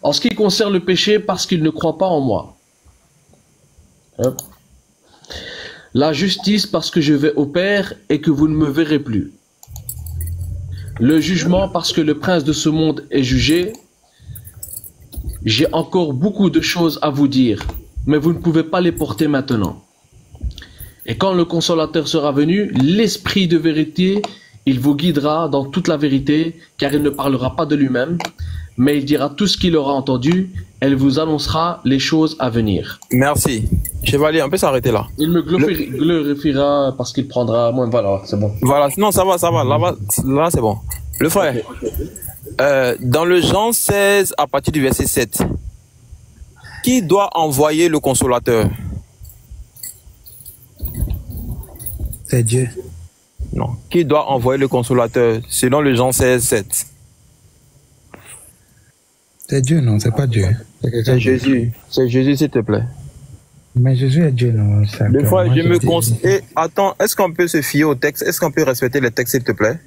En ce qui concerne le péché, parce qu'il ne croit pas en moi. Hop. La justice, parce que je vais au Père et que vous ne me verrez plus. Le jugement, parce que le prince de ce monde est jugé. J'ai encore beaucoup de choses à vous dire, mais vous ne pouvez pas les porter maintenant. Et quand le Consolateur sera venu, l'Esprit de vérité, il vous guidera dans toute la vérité, car il ne parlera pas de lui-même, mais il dira tout ce qu'il aura entendu, elle vous annoncera les choses à venir. Merci. Chevalier, on peut s'arrêter là. Il me glorifiera parce qu'il prendra moins. Voilà, c'est bon. Voilà, non, ça va. Là, c'est bon. Le frère, dans le Jean 16, à partir du verset 7, qui doit envoyer le Consolateur? C'est Dieu. Non. Qui doit envoyer le Consolateur selon le Jean 16, 7? C'est Dieu, non, c'est pas Dieu. C'est Jésus. C'est Jésus, s'il te plaît. Mais Jésus est Dieu, non. Des fois, je me conseille. Attends, est-ce qu'on peut se fier au texte? Est-ce qu'on peut respecter le texte, s'il te plaît?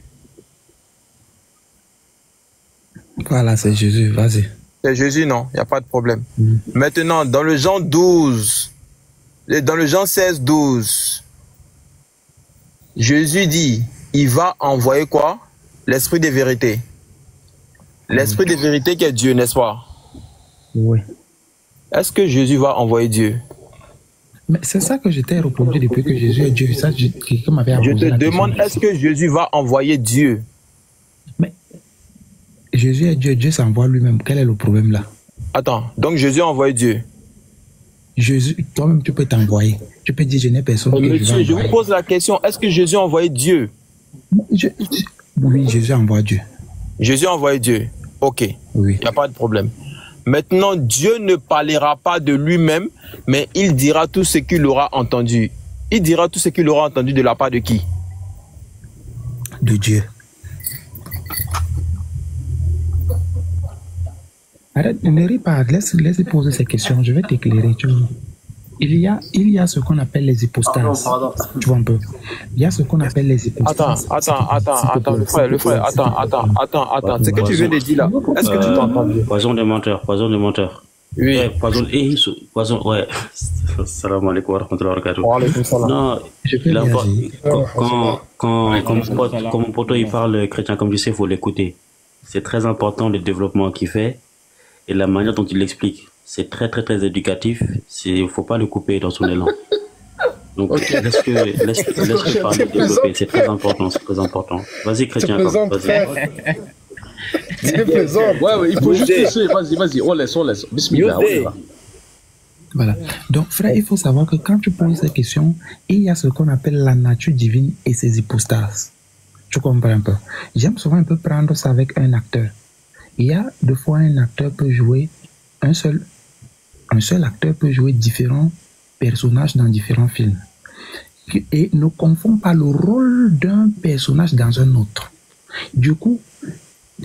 Voilà, c'est Jésus, vas-y. C'est Jésus, non, il n'y a pas de problème. Maintenant, dans le Jean 12, dans le Jean 16, 12, Jésus dit, il va envoyer quoi? L'Esprit de vérité. L'Esprit de vérité qui est Dieu, n'est-ce pas? Oui. Est-ce que Jésus va envoyer Dieu? Mais c'est ça que je t'ai répondu depuis que Jésus est Dieu. Ça, je te demande, est-ce que Jésus va envoyer Dieu? Mais Jésus est Dieu, Dieu s'envoie lui-même. Quel est le problème là? Attends, donc Jésus a envoyé Dieu? Jésus, toi-même tu peux t'envoyer. Tu peux dire, je n'ai personne que Monsieur, je vous pose la question, est-ce que Jésus a envoyé Dieu? Oui, Jésus envoie Dieu. Jésus a envoyé Dieu. Ok, oui. Il n'y a pas de problème. Maintenant, Dieu ne parlera pas de lui-même, mais il dira tout ce qu'il aura entendu. Il dira tout ce qu'il aura entendu de la part de qui? De Dieu. Arrête, ne ris pas, laisse poser ces questions, je vais t'éclairer. Il y a ce qu'on appelle les hypostases. Pardon. Tu vois un peu. Il y a ce qu'on appelle les hypostases. Attends, le frère, attends. Ce que tu viens de dire là, est-ce que tu t'entends bien? Poison de menteur. Oui. Ouais, poison, ouais. Salam alaikum wa rahmatullahi wa barakatuh. Non, quand mon poteau il parle chrétien comme tu sais, il faut l'écouter. C'est très important le développement qu'il fait et la manière dont il l'explique. C'est très éducatif. Il ne faut pas le couper dans son élan. Donc, laisse-le parler, développer. C'est très important, Vas-y, chrétien. Vas-y. C'est plaisant. Ouais, il faut juste laisser. Vas-y, on laisse. Bismillah, on y va. Voilà. Donc, frère, il faut savoir que quand tu poses ces questions, il y a ce qu'on appelle la nature divine et ses hypostases. Tu comprends un peu? J'aime souvent un peu prendre ça avec un acteur. Il y a deux fois un acteur peut jouer un seul acteur peut jouer différents personnages dans différents films. Et ne confond pas le rôle d'un personnage dans un autre. Du coup,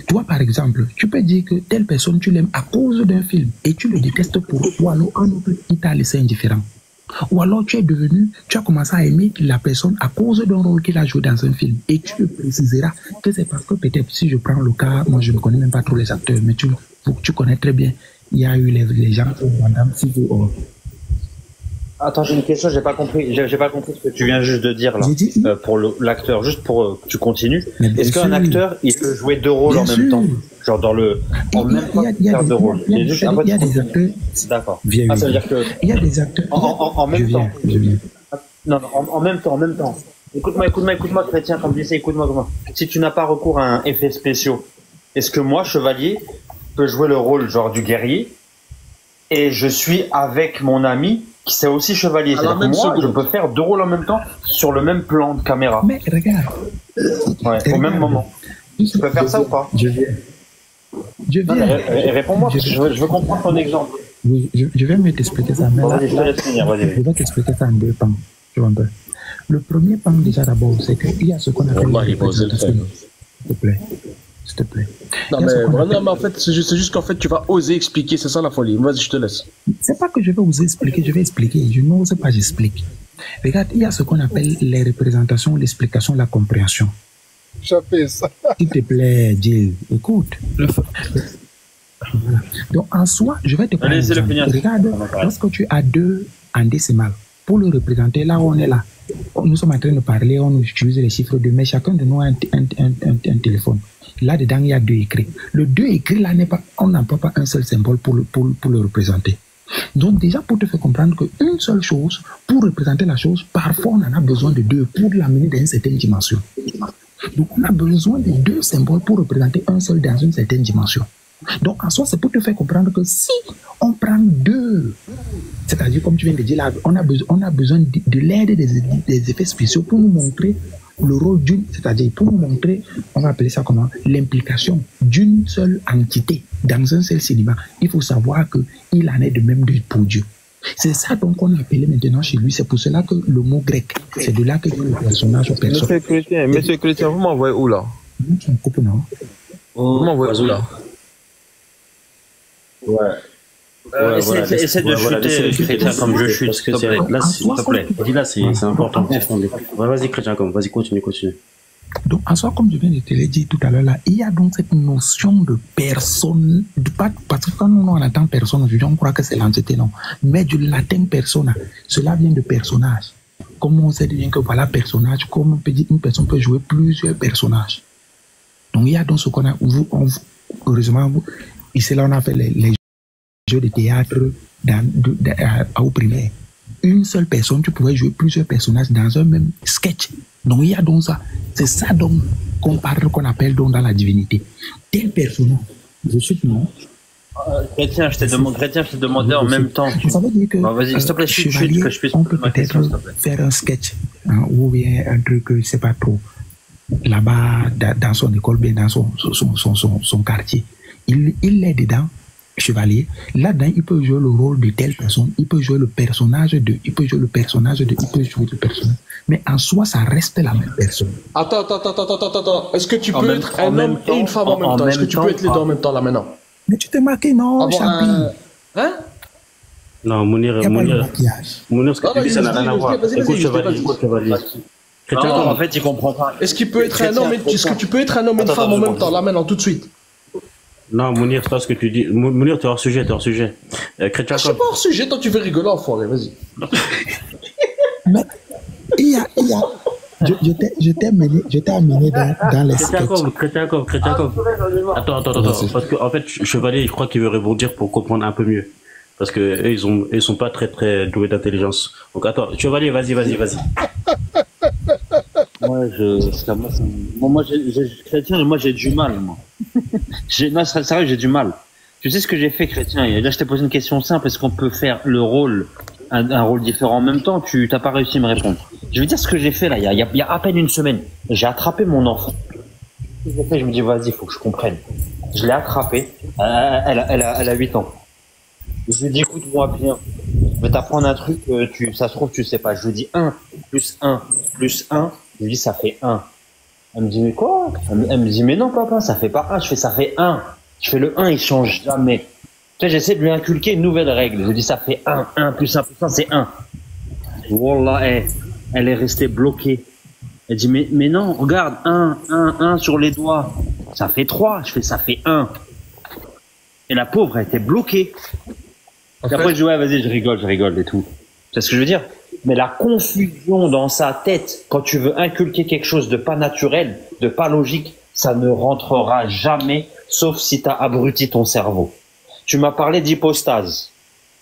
toi par exemple, tu peux dire que telle personne tu l'aimes à cause d'un film et tu le détestes pour ou alors un autre qui t'a laissé indifférent. Ou alors tu as commencé à aimer la personne à cause d'un rôle qu'il a joué dans un film. Et tu préciseras que c'est parce que peut-être si je prends le cas, moi je ne connais même pas trop les acteurs, mais tu connais très bien. Il y a eu les gens qui ont Attends, j'ai une question, j'ai pas compris ce que tu viens juste de dire là. Pour l'acteur, juste pour que tu continues. Est-ce qu'un acteur, il peut jouer deux rôles en même temps? Genre dans le... En même temps, faire deux rôles. Il y a des acteurs... D'accord. Ah, ça veut dire que... Il y a des acteurs... En même temps. Non, en même temps. Écoute-moi, chrétien, comme je disais, écoute-moi. Si tu n'as pas recours à un effet spéciaux, est-ce que moi, chevalier, peux jouer le rôle genre du guerrier et je suis avec mon ami qui c'est aussi chevalier? C'est-à-dire que moi, je peux faire deux rôles en même temps sur le même plan de caméra. Mais regarde. Ouais, au même moment. Tu peux faire ça ou pas? Je viens. Réponds-moi, je veux comprendre ton exemple. Oui, je vais mieux t'expliquer ça. Vas-y, je te laisse finir, vas-y. Je vais t'expliquer ça en deux pans. Tu vois un peu. Le premier pan déjà d'abord, c'est qu'il y a ce qu'on appelle la représentation. S'il te plaît. Non, mais en fait, c'est juste qu'en fait, tu vas oser expliquer, c'est ça la folie. Vas-y, je te laisse. C'est pas que je vais oser expliquer, je vais expliquer. Je n'ose pas, j'explique. Regarde, il y a ce qu'on appelle les représentations, l'explication, la compréhension. J'ai fait ça. S'il te plaît, Jill, écoute. Voilà. Donc, en soi, je vais te prendre un Allez, c'est le exemple. finir. Regarde, lorsque tu as 2 en décimale, pour le représenter, là où on est là, nous sommes en train de parler, on utilise les chiffres 2, mais chacun de nous a un téléphone. Là-dedans, il y a 2 écrits. Le 2 écrits, là, on n'emploie pas un seul symbole pour le représenter. Donc, déjà, pour te faire comprendre qu'une seule chose, pour représenter la chose, parfois, on en a besoin de 2 pour l'amener dans une certaine dimension. Donc, on a besoin de 2 symboles pour représenter un seul dans une certaine dimension. Donc, en soi, c'est pour te faire comprendre que si on prend 2, c'est-à-dire, comme tu viens de dire là, on a besoin de l'aide des effets spéciaux pour nous montrer le rôle d'une, c'est-à-dire pour nous montrer, on va appeler ça comment, l'implication d'une seule entité dans un seul cinéma. Il faut savoir qu'il en est de même pour Dieu. C'est ça donc qu'on a appelé maintenant chez lui. C'est pour cela que le mot grec, c'est de là que vient le personnage au personnage. Monsieur Chrétien, vous m'envoyez où là? Tu me coupes, non? Vous m'envoyez où là? Ouais. Essaie de chuter, Chrétien, comme je chute. Parce que c'est vrai. Là, s'il te plaît. Dis là, c'est important. Ouais, vas-y, Chrétien, vas-y, continue. Donc, en soi, comme je viens de te le dire tout à l'heure, là, il y a donc cette notion de personne, parce que quand nous on entend personne, aujourd'hui, on croit que c'est l'entité, non. Mais du latin persona, cela vient de personnage. Comme on sait bien que voilà, personnage, comme on peut dire, une personne peut jouer plusieurs personnages. Donc, il y a donc ce qu'on a, heureusement, ici, là, on a fait les jeux de théâtre au primaire. Une seule personne, tu pouvais jouer plusieurs personnages dans un même sketch. Donc il y a donc ça. C'est ça donc qu'on appelle donc dans la divinité. Tel personnage, je suis non. Chrétien, je t'ai demandé en même temps. Ça veut dire que vas-y, s'il te plaît, chute, que je puisse on peut poser ma peut-être question, s'il te plaît. faire un sketch ou bien un truc, je ne sais pas trop, là-bas dans son école, bien dans son quartier. Il est dedans. Chevalier, là-dedans, il peut jouer le rôle de telle personne, il peut jouer le personnage de, il peut jouer le personnage. Mais en soi, ça reste la même personne. Attends. Est-ce que tu peux être un homme et une femme en même temps? Est-ce que tu peux être les deux en même temps là maintenant? Mais tu t'es marqué, non, Champi? Hein? Non, Mounir, Il n'y a pas de maquillage. Mounir, ce que tu dis, ça n'a rien à voir. Écoute, Chevalier. Non, en fait, il comprend pas. Est-ce qu'il peut être un homme et est-ce que tu peux être un homme et une femme en même temps là maintenant tout de suite? Non, Mounir, c'est pas ce que tu dis. Mounir, t'es hors sujet. Chrétien, Je suis pas hors sujet, toi tu veux rigoler, enfoiré, vas-y. Mais il y a. Je t'ai amené dans les sketchs. Chrétien. Attends. Parce que, en fait, Chevalier, je crois qu'il veut rebondir pour comprendre un peu mieux. Parce que eux, ils sont pas très doués d'intelligence. Donc, attends, Chevalier, vas-y. Chrétien, moi, j'ai du mal, moi. Non, c'est sérieux, j'ai du mal. Tu sais ce que j'ai fait, Chrétien? Et là, je t'ai posé une question simple. Est-ce qu'on peut faire le rôle, un rôle différent en même temps? Tu t'as pas réussi à me répondre. Je vais dire ce que j'ai fait là, il y a à peine une semaine. J'ai attrapé mon enfant. Ce que j'ai fait, je me dis, vas-y, faut que je comprenne. Je l'ai attrapé. Elle a 8 ans. Je lui ai dit, écoute-moi bien. Je vais t'apprendre un truc, ça se trouve, tu sais pas. Je lui dis 1 plus 1 plus 1. Je lui dis, ça fait 1. Elle me dit, mais quoi? Elle me dit, mais non, papa, ça fait pas 1. Je fais, ça fait 1. Je fais le 1, il change jamais. Tu sais, j'essaie de lui inculquer une nouvelle règle. Je lui dis, ça fait 1. 1 plus 1 plus 1, c'est 1. Wallah, elle est restée bloquée. Elle dit, mais non, regarde, 1 sur les doigts. Ça fait 3. Je fais, ça fait 1. Et la pauvre, elle était bloquée. Et après, je dis, ouais, vas-y, je rigole et tout. C'est ce que je veux dire? Mais la confusion dans sa tête, quand tu veux inculquer quelque chose de pas naturel, de pas logique, ça ne rentrera jamais, sauf si tu as abruti ton cerveau. Tu m'as parlé d'hypostase.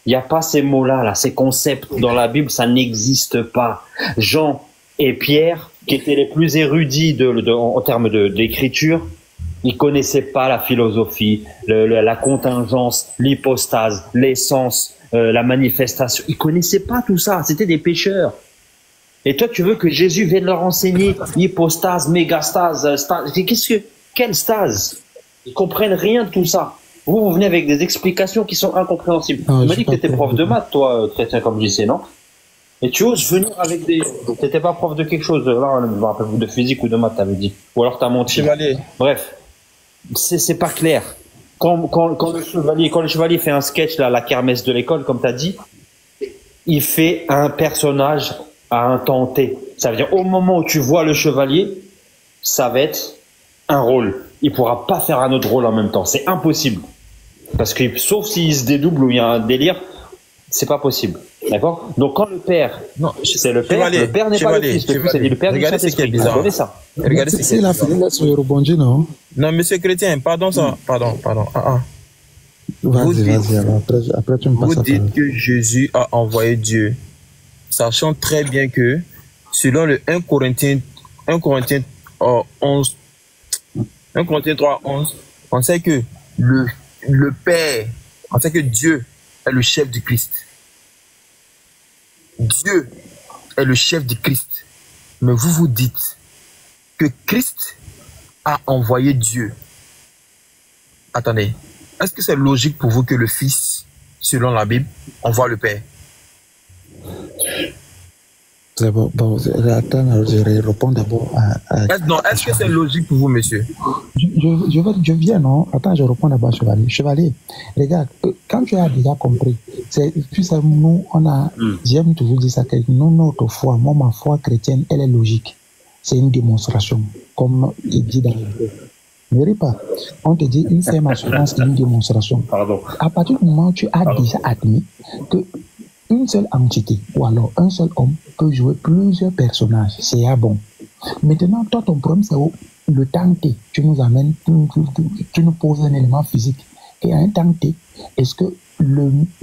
Il n'y a pas ces mots-là, là, ces concepts dans la Bible, ça n'existe pas. Jean et Pierre, qui étaient les plus érudits en termes d'écriture, ils connaissaient pas la philosophie, la contingence, l'hypostase, l'essence, la manifestation. Ils connaissaient pas tout ça. C'était des pécheurs. Et toi, tu veux que Jésus vienne leur enseigner hypostase, mégastase, stase. Quelle stase? Ils comprennent rien de tout ça. Vous venez avec des explications qui sont incompréhensibles. Tu m'as dit que tu étais prof de maths, toi, Chrétien, comme je disais, non? Et tu oses venir avec des... T'étais pas prof de quelque chose, là, je me rappelle, de physique ou de maths, t'avais dit. Ou alors t'as menti. Chevalier. Bref. C'est pas clair. Quand le chevalier fait un sketch, là, à la kermesse de l'école, comme t'as dit, il fait un personnage à un temps T. Ça veut dire, au moment où tu vois le chevalier, ça va être un rôle. Il pourra pas faire un autre rôle en même temps. C'est impossible. Parce que sauf s'il se dédouble ou il y a un délire, c'est pas possible. D'accord? Donc quand le père, c'est le père n'est pas le fils. Le fils, c'est le père du Saint-Esprit. Vous connaissez ça? Regardez ce qui est la famille là sur rebondir, non? Non, monsieur Chrétien, pardon ça. Pardon. Vas-y, après tu me passes. Vous dites que Jésus a envoyé Dieu, sachant très bien que, selon le 1 Corinthiens 11, 1 Corinthiens 3, 11, on sait que le Père, on sait que Dieu est le chef du Christ. Dieu est le chef du Christ. Mais vous dites que Christ a envoyé Dieu. Attendez, est-ce que c'est logique pour vous que le Fils, selon la Bible, envoie le Père? C'est bon, attends, je réponds d'abord à... Non, est-ce que c'est logique pour vous, monsieur? Je viens, non? Attends, je réponds d'abord à Chevalier. Chevalier, regarde, quand tu as déjà compris, tu sais, nous, j'aime toujours dire ça, que nous, notre foi, moi, ma foi chrétienne, elle est logique. C'est une démonstration, comme il dit dans le... Ne ris pas. On te dit une ferme assurance et une démonstration. Pardon. À partir du moment où tu as déjà admis que une seule entité ou alors un seul homme peut jouer plusieurs personnages, c'est bon. Maintenant, toi, ton problème, c'est le temps T. Tu nous amènes, tu nous poses un élément physique. Et à un temps T, est-ce que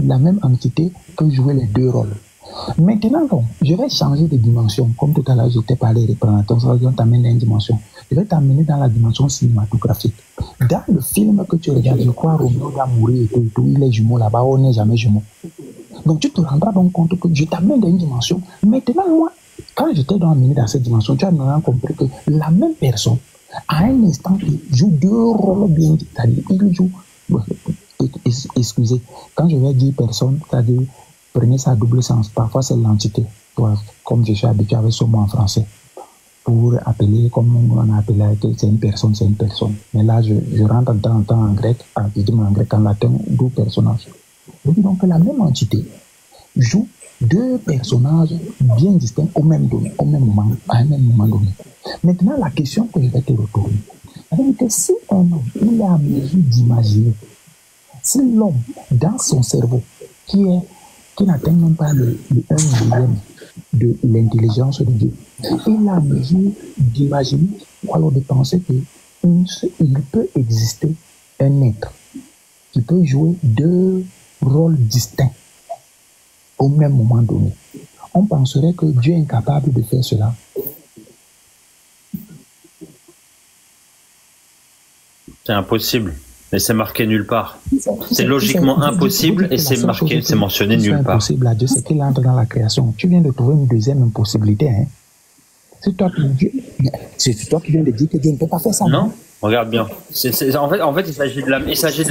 la même entité peut jouer les deux rôles? Maintenant, donc, je vais changer de dimension. Comme tout à l'heure, je t'ai parlé de présentation, ça va t'amener dans une dimension. Je vais t'amener dans la dimension cinématographique. Dans le film que tu regardes, je crois, Roméo va mourir et tout, il est jumeau là-bas, on n'est jamais jumeau. Donc, tu te rendras donc compte que je t'amène dans une dimension. Maintenant, moi, quand je t'ai amené dans cette dimension, tu as maintenant compris que la même personne, à un instant, il joue deux rôles bien dit. C'est-à-dire, il joue. Excusez, quand je vais dire personne, c'est-à-dire, prenez ça à double sens. Parfois, c'est l'entité. Comme je suis habitué avec ce mot en français. Pour appeler, comme on a appelé, c'est une personne, c'est une personne. Mais là, je rentre de temps en temps en grec, je dis en grec, en latin, deux personnages. Donc, la même entité joue deux personnages bien distincts au même moment, à un même moment donné. Maintenant, la question que je vais te retourner, c'est que si un homme, il est à mesure d'imaginer, si l'homme, dans son cerveau, qui n'atteint même pas le 1 millième de l'intelligence de Dieu, il a à mesure d'imaginer ou alors de penser qu'il peut exister un être qui peut jouer deux rôles distincts au même moment donné. On penserait que Dieu est incapable de faire cela. C'est impossible, mais c'est marqué nulle part. C'est logiquement impossible et c'est marqué, c'est mentionné nulle part. C'est impossible à Dieu, c'est qu'il entre dans la création. Tu viens de trouver une deuxième impossibilité. Hein? C'est toi qui viens de dire que Dieu ne peut pas faire ça. Non, regarde bien. En fait, il s'agit de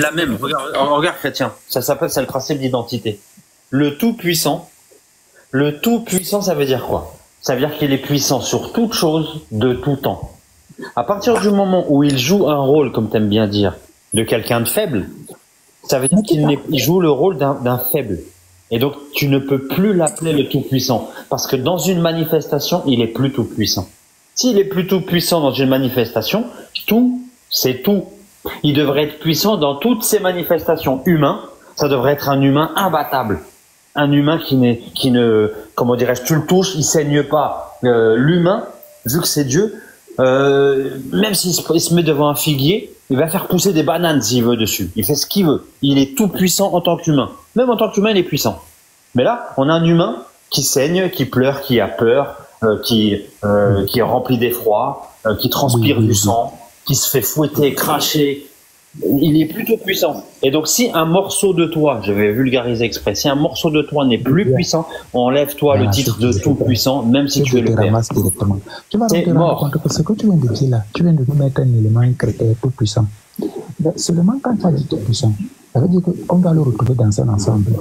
la même. Regarde, chrétien. Ça s'appelle, c'est le principe d'identité. Le tout-puissant, ça veut dire quoi? Ça veut dire qu'il est puissant sur toute chose, de tout temps. À partir du moment où il joue un rôle, comme tu aimes bien dire, de quelqu'un de faible, ça veut dire qu'il joue le rôle d'un faible. Et donc, tu ne peux plus l'appeler le tout-puissant. Parce que dans une manifestation, il est plus tout-puissant. S'il est plus tout-puissant dans une manifestation, tout, c'est tout. Il devrait être puissant dans toutes ces manifestations. Humain, ça devrait être un humain imbattable. Un humain qui ne, comment dirais-je, tu le touches, il saigne pas. L'humain, vu que c'est Dieu, même s'il se met devant un figuier, il va faire pousser des bananes s'il veut dessus. Il fait ce qu'il veut. Il est tout puissant en tant qu'humain. Même en tant qu'humain, il est puissant. Mais là, on a un humain qui saigne, qui pleure, qui a peur, qui est rempli d'effroi, qui transpire du sang, qui se fait fouetter, cracher. Il est plutôt puissant. Et donc, si un morceau de toi, je vais vulgariser exprès, si un morceau de toi n'est plus puissant, enlève-toi le titre de tout puissant, même si tu es le père. C'est mort. Ce que tu viens de dire là, tu viens de nous mettre un élément tout puissant. Mais seulement quand tu as dit tout puissant, ça veut dire qu'on doit le retrouver dans un ensemble.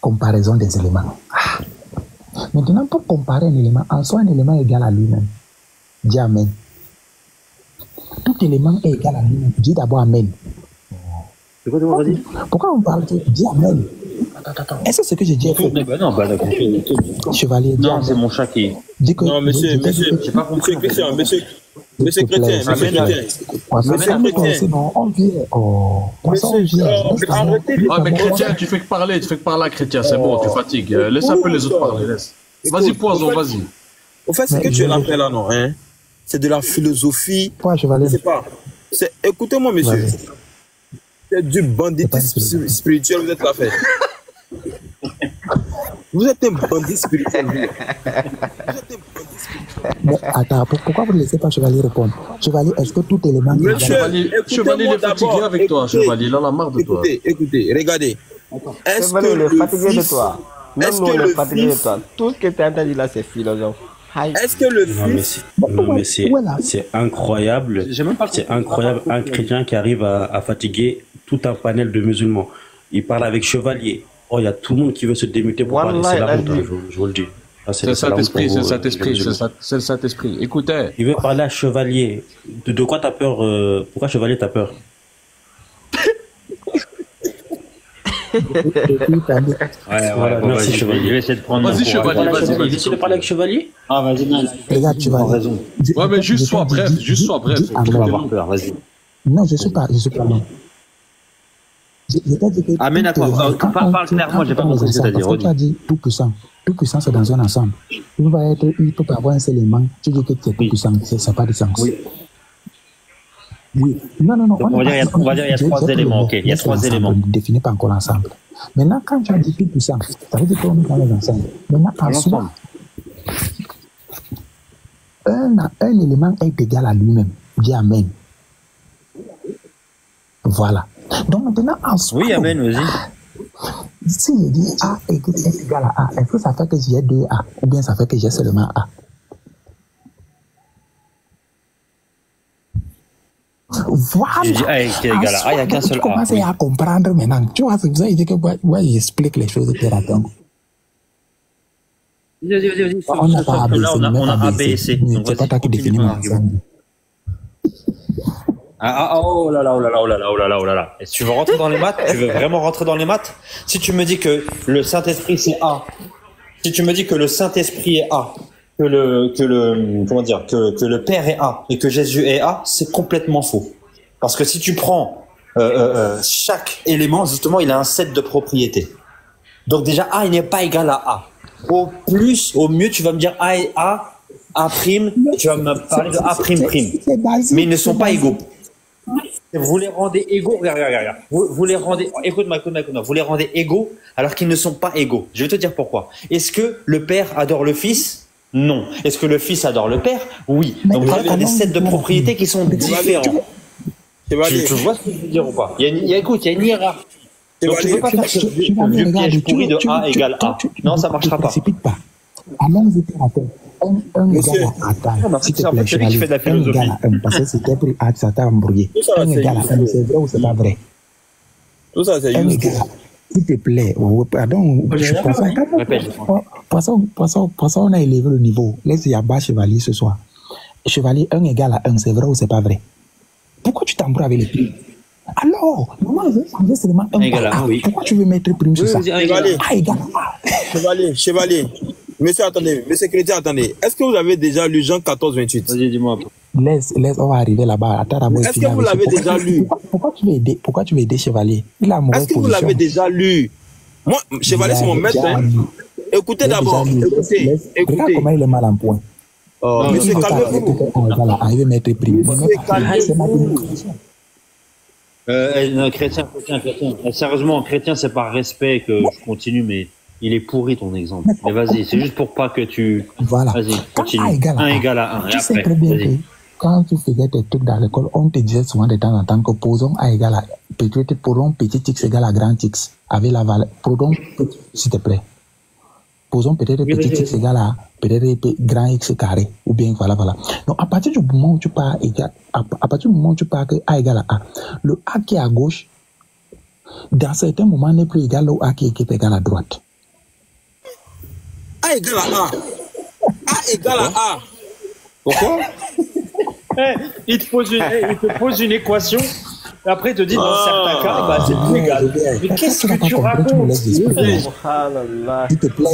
Comparaison des éléments. Maintenant, pour comparer un élément, en soi, un élément est égal à lui-même. Dis Amen. Tout élément est égal à lui-même. Dis d'abord Amen. Pourquoi on parle de dis Amen? Attends. Est-ce que ce que j'ai dit est faux? Non, Chevalier. Non, c'est mon chat qui. Non, monsieur, j'ai pas compris. Monsieur Chrétien, monsieur Chrétien. Monsieur Chrétien. On vient. Oh, Arrêtez. Ah, mais Chrétien, tu fais que parler, Chrétien, c'est bon, tu fatigues. Laisse un peu les autres parler, laisse. Vas-y, Poison, vas-y. Au fait, ce que tu rappelles là, non, hein, c'est de la philosophie. Je sais pas. Écoutez-moi, monsieur. C'est du banditisme spirituel, vous êtes là fait. Vous êtes un bandit spirituel. Vous êtes un bandit spirituel. Mais attends, pourquoi vous ne laissez pas Chevalier répondre? Chevalier, est-ce que tout élément... Chevalier, il est fatigué avec toi, Chevalier, il en a marre de toi. Écoutez, regardez. Est-ce que le fatigué de toi? Même nous, on est fatigué de toi. Tout ce que tu as entendu là, c'est philosophe. Est-ce que le fils... Non, mais c'est incroyable. C'est incroyable, un chrétien qui arrive à fatiguer tout un panel de musulmans. Il parle avec Chevalier. Oh, il y a tout le monde qui veut se démuter pour parler. C'est la honte, je vous le dis. C'est le Saint-Esprit, c'est le Saint-Esprit. Écoutez. Il veut parler à Chevalier. De quoi t'as peur Pourquoi Chevalier t'as peur? Merci Chevalier. Je vais essayer de prendre. Vas-y Chevalier, vas-y. Essaye de parler avec Chevalier. Ah vas-y, non. Regarde, tu vas raison. Ouais, mais juste sois bref. Vas-y. Non, je suis pas long. Amène à toi. Parle clairement, j'ai pas compris ce que tu as dit. Parce que tu as dit tout puissant. Tout puissant, c'est dans un ensemble. Il peut pas avoir un seul élément. Tu dis que tu es tout puissant, ça n'a pas de sens. Oui. Non. On va dire qu'il y a trois éléments. Ok, il y a trois éléments. Ne définit pas encore l'ensemble. Maintenant, quand tu as dit tout puissant, ça veut dire qu'on est dans les ensembles. Maintenant, en soi, un élément est égal à lui-même. Dis Amen. Voilà. Donc maintenant, en soi. Oui, Amen, vas-y. Si je dis A est égal à A, est-ce que ça fait que j'ai 2 A ou bien ça fait que j'ai seulement A? Voilà. Je dis A est égal à A, il n'y a qu'un seul A. Tu commences à comprendre maintenant. Tu vois, c'est pour ça que j'explique les choses de terre. Vas-y. On n'a pas A, B, C. On a A, B et C. C'est pas toi qui définis mon ensemble. Oh là là. Et tu veux rentrer dans les maths? Tu veux vraiment rentrer dans les maths? Si tu me dis que le Saint-Esprit c'est A, si tu me dis que le Saint-Esprit est A, que le Père est A et que Jésus est A, c'est complètement faux. Parce que si tu prends chaque élément, justement, il a un set de propriétés. Donc déjà A, il n'est pas égal à A. Au mieux, tu vas me dire A et A prime, et tu vas me parler de A prime. Mais ils ne sont pas égaux. Vous les rendez égaux, regarde. Vous les rendez, écoute-moi, vous les rendez égaux alors qu'ils ne sont pas égaux. Je vais te dire pourquoi. Est-ce que le père adore le fils? Non. Est-ce que le fils adore le père? Oui. Donc vous avez des sets de propriétés qui sont différents. Tu vois ce que je veux dire ou pas? Il y a une hiérarchie. Donc tu ne peux pas faire ce vieux piège pourri de A égale A. Non, ça ne marchera pas. Allons-y, un égal à A, s'il te plaît, Chevalier, un égal à 1, parce que c'était pour A, ça t'a embrouillé. Un égal à 1, c'est vrai ou c'est pas vrai? Tout ça, c'est un égal à, s'il te plaît, pardon, poisson, on a élevé le niveau. Laisse Yaba Chevalier ce soir. Chevalier, 1 égal à 1, c'est vrai ou c'est pas vrai? Pourquoi tu t'embrouilles avec les primes? Alors, moi, je veux changer seulement 1 égal à A. Pourquoi tu veux mettre prime sur ça? Chevalier, Chevalier. Monsieur, attendez, monsieur Chrétien, attendez. Est-ce que vous avez déjà lu Jean 14, 28? Vas-y, dis-moi. Laisse, on va arriver là-bas. Est-ce que vous l'avez déjà lu? Pourquoi tu veux aider Chevalier? Il a Est-ce que vous l'avez déjà lu? Moi, Chevalier, c'est mon maître. Écoutez d'abord. Écoutez. Regarde comment il est mal en point. Monsieur, calmez-vous. Il veut mettre prime. Chrétien. Sérieusement, Chrétien, c'est par respect que je continue, mais il est pourri ton exemple. Mais vas-y, c'est juste pour pas que tu... Voilà. Vas-y, continue. 1 égale à 1. Tu sais très bien que quand tu faisais tes trucs dans l'école, on te disait souvent de temps en temps que posons A égale à... Posons petit x égale à grand x. Avec la valeur... Posons, s'il te plaît. Posons peut-être petit x égale à peut-être grand x carré. Ou bien voilà. Donc, à partir du moment où tu pars que A égale à A, le A qui est à gauche, dans certains moments, n'est plus égal au A qui est égal à droite. A égale à A. A égale à A. Pourquoi? Il te pose une équation, et après il te dit dans certains cas, c'est plus égal. Mais qu'est-ce que tu racontes? S'il te plaît.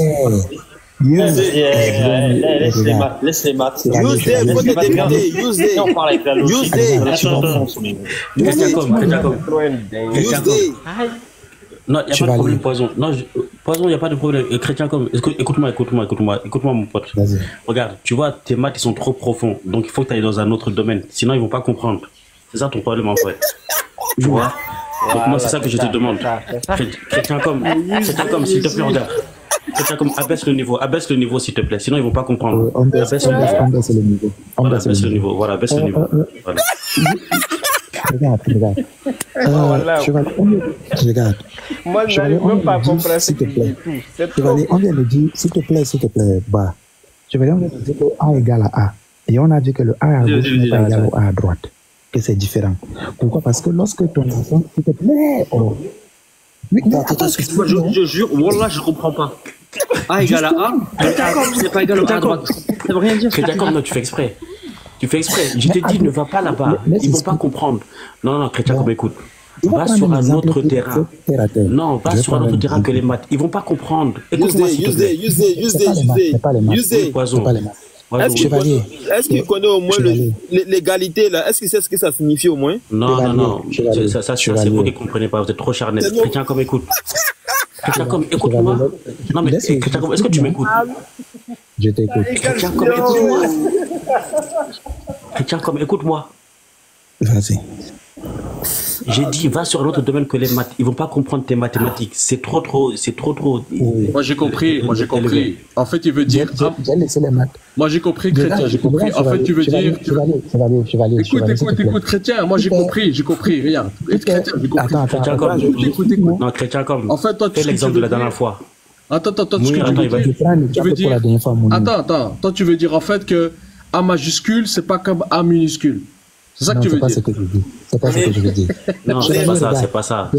Laisse les maths, laisse les maths. Use day, faut te débuter. Use day. On parle avec la logique. Use day. Chrétien comme. Non, il n'y a pas de problème, Poison. Non, Poison, il n'y a pas de problème. Chrétien comme. Écoute-moi, mon pote. Regarde, tu vois, tes maths, ils sont trop profonds. Donc, il faut que tu ailles dans un autre domaine. Sinon, ils ne vont pas comprendre. C'est ça ton problème, en fait. Tu vois? Donc, moi, c'est ça que je te demande. Chrétien comme, s'il te plaît, regarde. Chrétien comme, abaisse le niveau, s'il te plaît. Sinon, ils ne vont pas comprendre. Abaisse le niveau. Voilà, abaisse le niveau. Voilà, abaisse le niveau. Voilà. Regarde. Regarde. Moi, je n'arrive même pas à comprendre ce que tu dis. On vient de dire, s'il te plaît, bah. On vient de dire que A égale à A. Et on a dit que le A à gauche n'est pas égal au A à droite. Que c'est différent. Pourquoi? Parce que lorsque ton enfant, s'il te plaît, oh. Mais excuse-moi, je jure, voilà, je comprends pas. A égale à A, c'est pas égal à A à droite. Ça veut rien dire. Chrétien comme, non, tu fais exprès. Je t'ai dit, ne va pas là-bas. Ils vont pas comprendre. Non, Chrétien comme, écoute. Va sur un autre terrain. Non, va sur un autre terrain que les maths. Ils vont pas comprendre. Écoute-moi, s'il te plaît. Use day. Est-ce qu'il connaît au moins l'égalité là? Est-ce qu'il sait ce que ça signifie au moins? Non. Ça c'est vous qui ne comprenez pas. Vous êtes trop charnel. Chrétien comme, écoute. Chrétien comme, écoute-moi. Non, mais Chrétien comme, est-ce que tu m'écoutes? Je t'écoute. Chrétien comme, écoute-moi. Chrétien comme, écoute-moi. Vas-y. J'ai dit, va sur un autre domaine que les maths. Ils vont pas comprendre tes mathématiques. C'est trop. Moi, j'ai compris. En fait, il veut dire. J'ai laissé les maths. Moi, j'ai compris, Chrétien, j'ai compris. En fait, tu veux dire. Écoute, Chrétien, moi, j'ai compris. Regarde. Chrétien, j'ai compris. Chrétien comme. Non, Chrétien comme. En fait, toi, fais l'exemple de la dernière fois. Attends, tu veux dire. Attends. Toi, tu veux dire en fait que A majuscule, c'est pas comme A minuscule. C'est ça que tu veux dire. C'est pas ce que je veux dire. Non, c'est pas ça.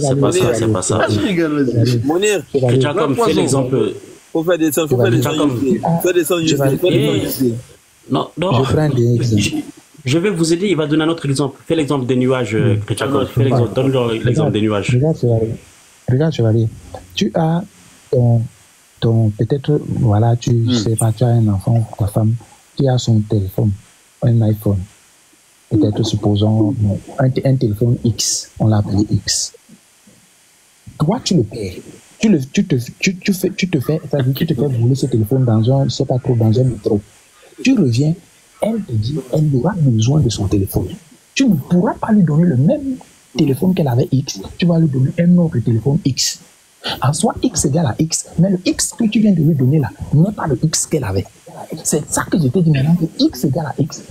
Monir. Chrétien comme, fais l'exemple. Faut faire des sons. Non. Je vais vous aider, il va donner un autre exemple. Fais l'exemple des nuages, Chrétien comme. Donne-leur l'exemple des nuages. Regarde, Chevalier. Tu as ton peut-être, voilà, tu sais pas, tu as un enfant, ta femme, qui a son téléphone, un iPhone. Peut-être, supposons, un téléphone X, on l'a appelé X. Toi, tu le perds. Tu te fais voler ce téléphone dans un, je sais pas trop, dans un métro. Tu reviens, elle te dit, elle aura besoin de son téléphone. Tu ne pourras pas lui donner le même téléphone qu'elle avait X, tu vas lui donner un autre téléphone X. En soi, X égale à X, mais le X que tu viens de lui donner là n'est pas le X qu'elle avait. C'est ça que je t'ai dit maintenant, que X égale à X.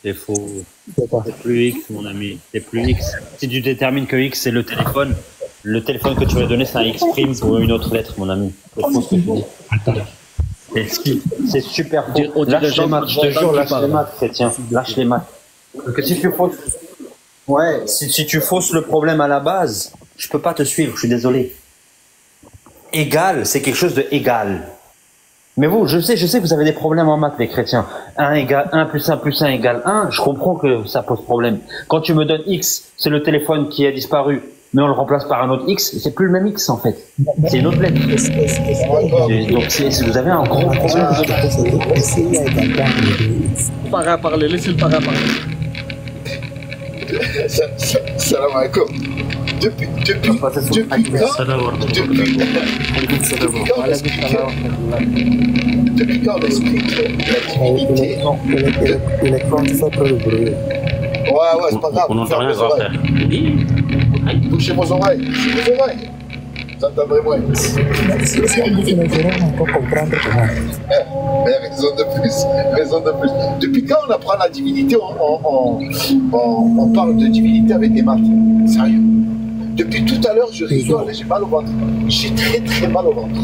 C'est faux. C'est plus X, mon ami. C'est plus X. Si tu détermines que X c'est le téléphone que tu vas donner, c'est un X' pour une autre lettre, mon ami. C'est faux ce que tu dis. C'est super faux. Lâche les maths, je te jure, lâche les maths, Chrétien. Lâche les maths. Parce que si tu fausses le problème à la base, je peux pas te suivre, je suis désolé. Égal, c'est quelque chose de égal. Mais vous, je sais que vous avez des problèmes en maths, les chrétiens. 1 plus 1 plus 1 égale 1, je comprends que ça pose problème. Quand tu me donnes X, c'est le téléphone qui a disparu, mais on le remplace par un autre X, c'est plus le même X en fait. C'est une autre lettre. Donc vous avez un gros problème. Para parler, laissez le para parler. Salam alaikum. Depuis quand on explique la divinité? Ouais, c'est pas grave. On n'entend rien, grand frère. Touchez vos oreilles. Ça t'aimerait moins. Mais raison de plus. Depuis quand on apprend la divinité, on parle de divinité avec des maths? Sérieux. Depuis tout à l'heure, je rigole et j'ai mal au ventre. J'ai très très mal au ventre.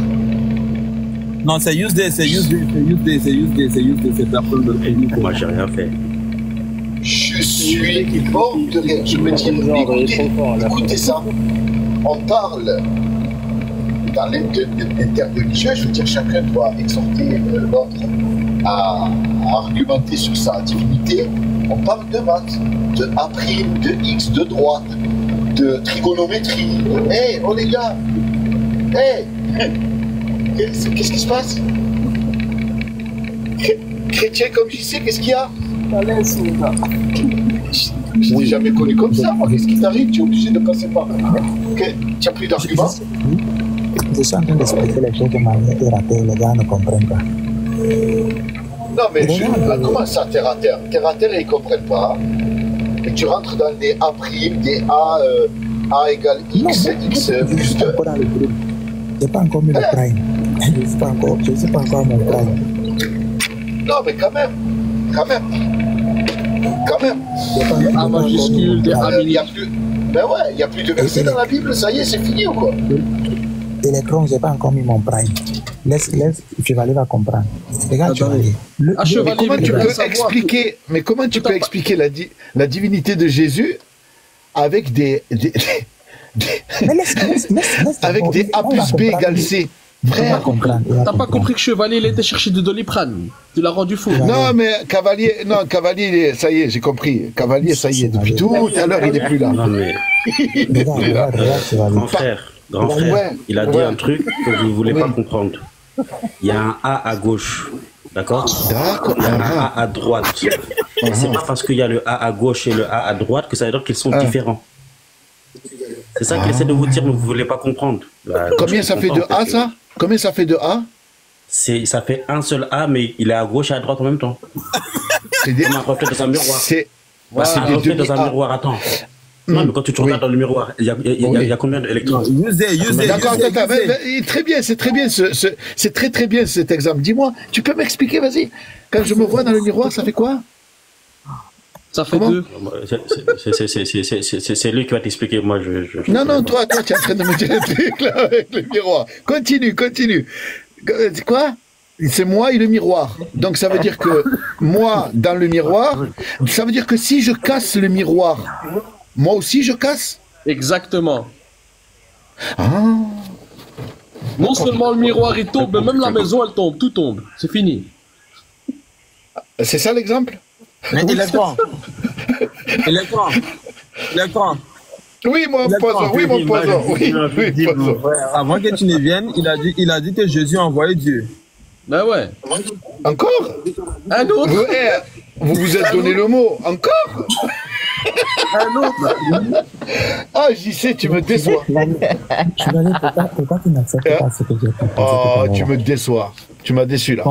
Non, c'est use day, c'est personne de moi, j'ai rien fait. Je suis mort de rire. Je me dis, écoutez ça. On parle dans l'interreligieux, je veux dire, chacun doit exhorter l'autre à argumenter sur sa divinité. On parle de maths, de A', de X, de droite, de trigonométrie. Oh les gars, qu'est-ce qui se passe? Chrétien comme JC, qu'est-ce qu'il y a? Je t'ai jamais connu comme ça, moi. Qu'est-ce qui t'arrive? Tu es obligé de passer par là. Tu n'as plus d'arguments? Je suis en train d'expliquer les choses de manière terre à terre, les gars ne comprennent pas. Non, mais comment ça, terre à terre? Terre à terre, ils ne comprennent pas. Et tu rentres dans des A', des A égale X, X plus 2. Je n'ai pas encore mis le prime. Je ne suis pas encore à mon prime. Non, mais quand même. Des A majuscules, des A Il y a plus... Ben ouais, il n'y a plus de versets dans la Bible, ça y est, c'est fini ou quoi? Electron, je n'ai pas encore mis mon prime. Laisse, Chevalier va comprendre. Regarde, Chevalier. Mais comment tu peux expliquer la divinité de Jésus avec des avec des A plus B égale C? Frère, t'as pas compris que Chevalier il était chercher de Doliprane. Tu l'as rendu fou. Non, mais Cavalier, ça y est, j'ai compris. Cavalier, ça y est, depuis tout à l'heure, il n'est plus là. Non, mais... Grand frère, il a dit un truc que vous ne voulez pas comprendre. Il y a un A à gauche, d'accord? Il y a un A à droite. C'est pas parce qu'il y a le A à gauche et le A à droite que ça veut dire qu'ils sont différents. C'est ça qu'il essaie de vous dire, mais vous ne voulez pas comprendre. Combien ça fait de A, ça? Combien ça fait de A? Ça fait un seul A, mais il est à gauche et à droite en même temps. C'est des... un reflet dans un miroir. C'est un reflet dans un miroir, attends. Non, mais quand tu te regardes dans le miroir, il y a combien d'électrons? D'accord, très bien, c'est très bien, c'est très bien cet exemple. Dis-moi, tu peux m'expliquer, vas-y. Quand je me vois dans le miroir, ça fait quoi? Ça fait deux. C'est lui qui va t'expliquer, moi Non, toi, tu es en train de me dire un truc là avec le miroir. Continue. C'est quoi? C'est moi et le miroir. Donc ça veut dire que moi, dans le miroir, ça veut dire que si je casse le miroir, moi aussi je casse? Exactement. Ah. Non seulement le miroir il tombe, mais même la maison elle tombe, tout tombe. C'est fini. C'est ça l'exemple? Mais électron. Oui, mon poisson. Avant que tu ne viennes, il a dit que Jésus a envoyé Dieu. Ben ouais. Encore? Un autre? Vous vous êtes donné le mot. Encore? Un autre? Ah, j'y sais, tu me déçois. Chevalier, pourquoi tu n'acceptes pas ce que j'ai proposé? Oh, tu me déçois. Tu m'as déçu là.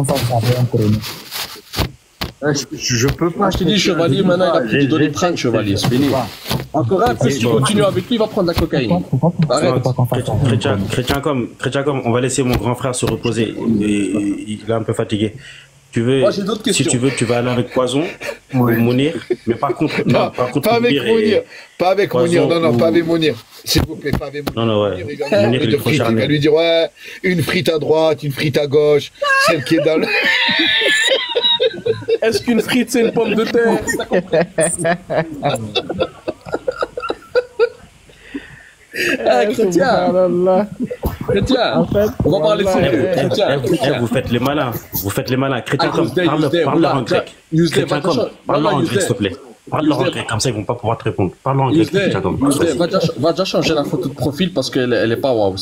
Je peux pas. Je te dis, Chevalier, maintenant il a pris du Doliprane, Chevalier, c'est fini. Encore un peu, si tu continues avec lui, il va prendre la cocaïne. Arrête. Chrétien comme, on va laisser mon grand frère se reposer. Il est un peu fatigué. Moi, j'ai d'autres questions. Si tu veux, tu vas aller avec Poison ou Mounir, mais par contre, pas avec Mounir. Pas avec Mounir, non, pas avec Mounir. S'il vous plaît, pas avec Mounir. Non, ouais. Mounir, il va lui dire, ouais, une frite à droite, une frite à gauche, celle qui est dans le... Est-ce qu'une frite, c'est une pomme de terre? Chrétien, on va parler de ça. Vous faites les malins. Chrétien comme, parle-leur en grec. Chrétien comme, parle-leur en grec, s'il te plaît. Parle-leur en grec, comme ça ils vont pas pouvoir te répondre. Parle-leur en grec, Chrétien comme. Va déjà changer la photo de profil parce qu'elle est pas waouh.